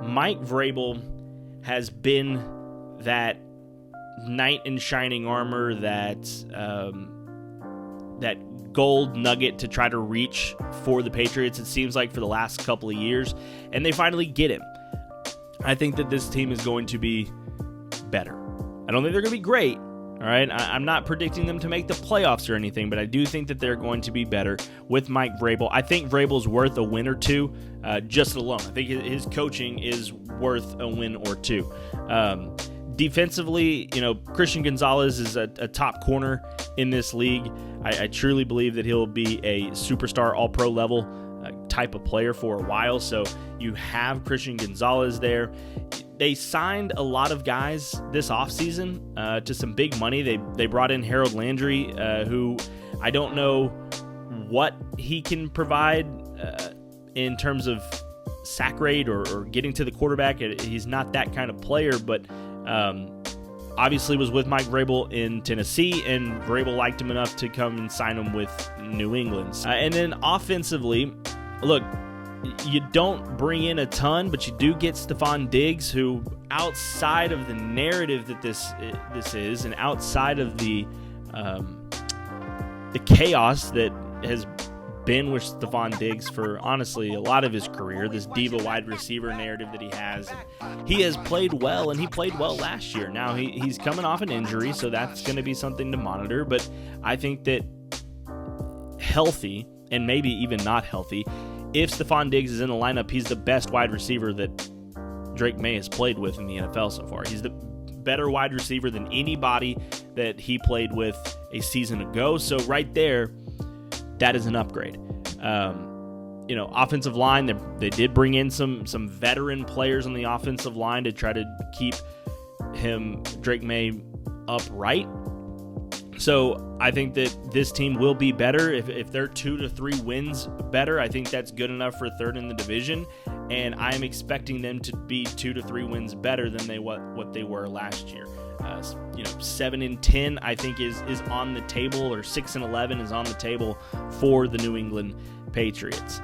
Mike Vrabel has been that knight in shining armor, that gold nugget to try to reach for the Patriots, it seems like, for the last couple of years, and they finally get him. I think that this team is going to be better. I don't think they're going to be great, all right? I'm not predicting them to make the playoffs or anything, but I do think that they're going to be better with Mike Vrabel. I think Vrabel's worth a win or two just alone. I think his coaching is worth a win or two. Defensively, Christian Gonzalez is a top corner in this league. I truly believe that he'll be a superstar, all-pro level type of player for a while. So you have Christian Gonzalez there. They signed a lot of guys this offseason to some big money. They brought in Harold Landry, who I don't know what he can provide in terms of sack rate or getting to the quarterback. He's not that kind of player, but obviously was with Mike Vrabel in Tennessee, and Vrabel liked him enough to come and sign him with New England. And then offensively, look, you don't bring in a ton, but you do get Stephon Diggs, who, outside of the narrative that this is, and outside of the chaos that has been with Stephon Diggs for, honestly, a lot of his career, this diva wide receiver narrative that he has. And he has played well, and he played well last year. Now, he's coming off an injury, so that's going to be something to monitor. But I think that healthy, and maybe even not healthy, if Stephon Diggs is in the lineup, he's the best wide receiver that Drake May has played with in the NFL so far. He's the better wide receiver than anybody that he played with a season ago. So right there, that is an upgrade. Offensive line, they did bring in some veteran players on the offensive line to try to keep Drake May upright. So I think that this team will be better. If they're 2 to 3 wins better, I think that's good enough for third in the division. And I'm expecting them to be 2 to 3 wins better than what they were last year. 7-10 I think is on the table, or 6-11 is on the table for the New England Patriots.